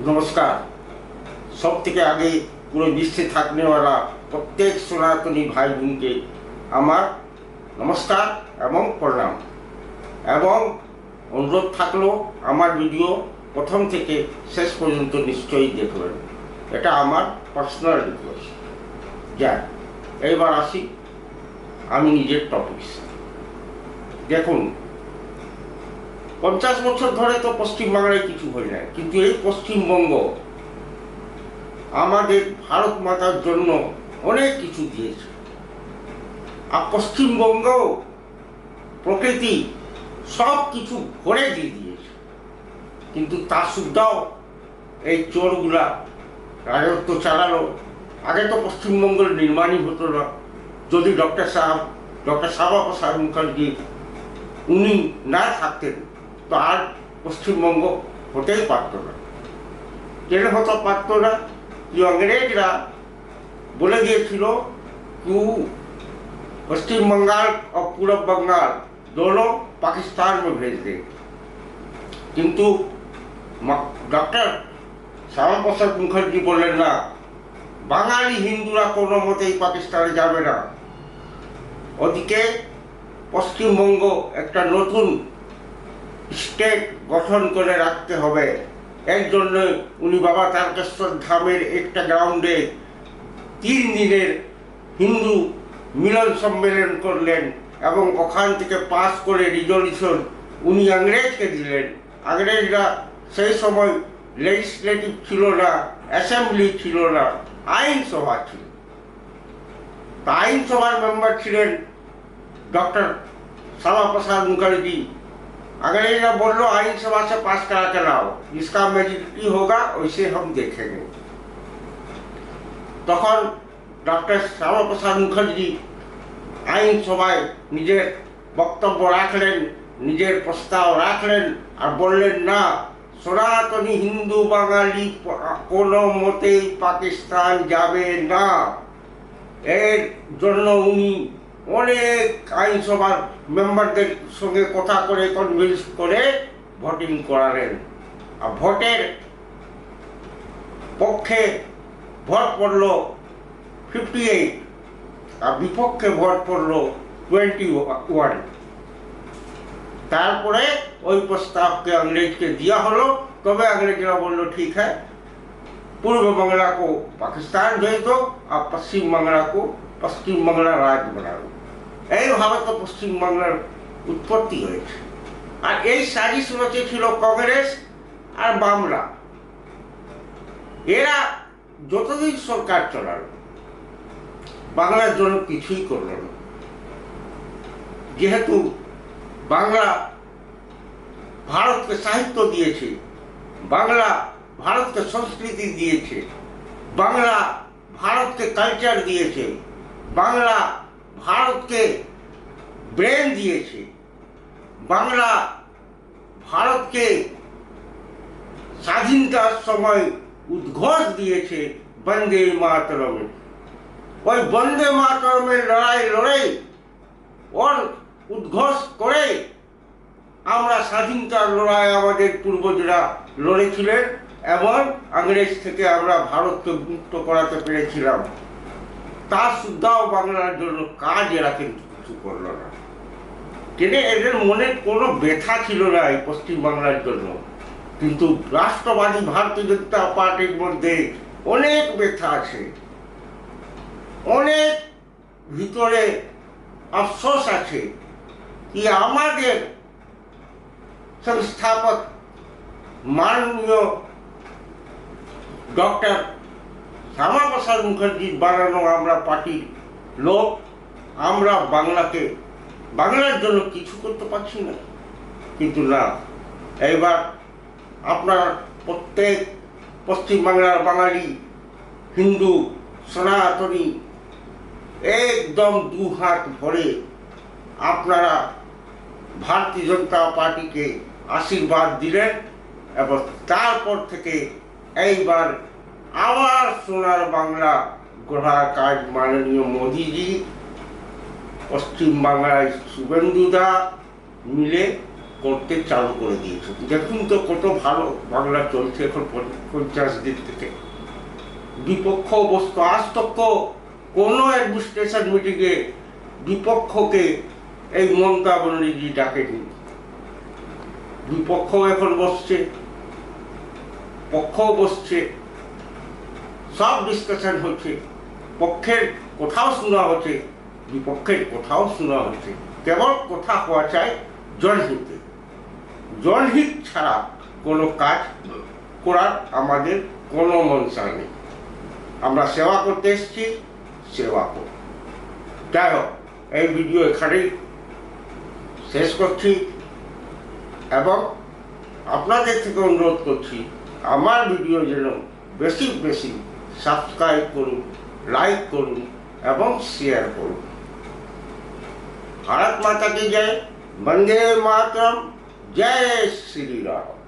नमस्कार। सब থেকে आगे पूरे विश्व থাকने वाला प्रत्येक सनातनी भाई बहन के আমার নমস্কার এবং প্রণাম এবং অনুরোধ থাকলো আমার ভিডিও প্রথম থেকে শেষ পর্যন্ত নিশ্চয়ই দেখবেন। এটা আমার পার্সোনাল রিকোয়েস্ট। যাক, এইবার আসি আমি নিজের টপিকস। দেখুন, 50 বছর ধরে তো পশ্চিমবাংলায় কিছু হয় না, কিন্তু এই পশ্চিমবঙ্গ আমাদের ভারত মাতার জন্য অনেক কিছু দিয়েছে। আর পশ্চিমবঙ্গ প্রকৃতি সব কিছু ভরে দিয়ে দিয়েছে, কিন্তু তা সত্ত্বেও এই চোরগুলা রাজত্ব চালালো। আগে তো পশ্চিমবঙ্গের নির্মাণই হতো না যদি ডক্টর শ্যামাপ্রসাদ মুখার্জি উনি না থাকতেন, তো আর পশ্চিমবঙ্গ হতেই পারত না। কেন হতে পারত না? कि अंग्रेजरा बोले दिएছিল कि पश्चिम बंगाल और पूर्व बंगाल दोनों पाकिस्तान में भेज दे, किंतु डॉक्टर श्यामाप्रसाद मुखार्जी बोलें ना, बांगाली हिंदूरा कोनो मतेई पाकिस्ताने जाबे ना। ओदिके पश्चिमबंग एक नतून स्टेट गठन करे राखते होबे। एक जन्य उनी बाबा तारकेश्वर धामेर एक ग्राउंडे 3 दिनेर हिंदू मिलन सम्मेलन करलेन एवं ओखान थेके पास करे रिजल्यूशन उनी अंग्रेजके दिलेन। अंग्रेजरा सेई समय लेजिस्लेटिव छिलो ना, असेंबली छिलो ना, आईन सभा छिलो। आईन सभार मेम्बर छिलेन डॉक्टर श्यामाप्रसाद मुखार्जी। अंग्रेजरा बोलो आईन सभा से पास करा के लाओ, जिसका मेजोरिटी होगा वैसे हम देखेंगे। तखन डॉक्टर श्यामाप्रसाद मुखार्जी आईन सभाय निजेर बक्तव्य राखलेन, निजेर प्रस्ताव राखलेन और बोलें ना, सनातनी हिंदू बांगाली कोनो मतेई पाकिस्तान जाबे ना। एर जन्य उनी অনেক আইনসভার মেম্বারদের সঙ্গে কথা করে কনভিন্স করে ভোটিং করালেন। আর ভোটের পক্ষে ভোট পড়ল 58 আর বিপক্ষে ভোট পড়ল 21। তারপরে ওই প্রস্তাবকে अंग्रेज दिया हलो। तबे अंग्रेजरा बोलो ठीक है, पूर्व बांग्ला को पाकिस्तान भेज दो और पश्चिम बांग्ला को पश्चिम बांग्ला राज्य बना दो। এইভাবে তো পশ্চিমবাংলার উৎপত্তি হয়েছে। আর এই সাজিশ রচেছিল কংগ্রেস আর বামরা। এরা যতদিন সরকার চালালো বাংলার জন্য কিছুই করল না। যেহেতু বাংলা ভারতকে সাহিত্য দিয়েছে, বাংলা ভারতকে সংস্কৃতি দিয়েছে, বাংলা ভারতকে কালচার দিয়েছে, বাংলা ভারতকে ব্রেন দিয়েছে, বাংলা ভারতকে স্বাধীনতার সময় উদ্ঘোষ দিয়েছে বন্দে মাতরমে। ওই বন্দে মাতরমের লড়াই ওর উদ্ঘোষ করে আমরা স্বাধীনতার লড়াই আমাদের পূর্বজরা লড়েছিলেন এবং ইংরেজ থেকে আমরা ভারতকে মুক্ত করাতে পেরেছিলাম। তা সত্ত্বেও বাংলার জন্য কাজ এরা কিন্তু কিছু করল না। কেন? এদের মনে কোনো ব্যথা ছিল না এই পশ্চিমবাংলার জন্য, কিন্তু রাষ্ট্রবাদী ভারতীয় জনতা পার্টির মধ্যে অনেক ব্যথা আছে, অনেক ভিতরে আফসোস আছে কি আমাদের সংস্থাপক মাননীয় ডক্টর শ্যামাপ্রসাদ মুখার্জির বানানো আমরা পার্টির লোক, আমরা বাংলাকে বাংলার জন্য কিছু করতে পারছি না। কিন্তু না, এইবার আপনার প্রত্যেক পশ্চিমবাংলার বাঙালি হিন্দু সনাতনী একদম 2 হাত ভরে আপনারা ভারতীয় জনতা পার্টিকে আশীর্বাদ দিলেন এবং তারপর থেকে এইবার আবার সোনার বাংলা গড়ার কাজ মাননীয় মোদীজি, পশ্চিম বাংলায় শুভেন্দুদা মিলে করতে চালু করে দিয়েছে। দেখুন তো কত ভালো বাংলা চলছে এখন 50 দিন থেকে। বিপক্ষ বস্তু আজ তক কোনো অ্যাডমিনিস্ট্রেশন মিটিংয়ে বিপক্ষকে এই মমতা ব্যানার্জি ডাকেনি। বিপক্ষ এখন বসছে, পক্ষও বসছে, সব ডিসকাশন হচ্ছে, পক্ষের কোথাও শোনা হচ্ছে, বিপক্ষের কোথাও শোনা হচ্ছে। কেবল কথা হওয়া চাই জনহিতে। জনহিত ছাড়া কোনো কাজ করার আমাদের কোনো মনসা নেই। আমরা সেবা করতে এসেছি, সেবা করব। যাই হোক, এই ভিডিও এখানেই শেষ করছি এবং আপনাদের থেকে অনুরোধ করছি আমার ভিডিও যেন বেশি বেশি সাবস্ক্রাইব করুন, লাইক করুন এবং শেয়ার করুন। भारत माता की जय, वंदे मातरम, जय श्री राम।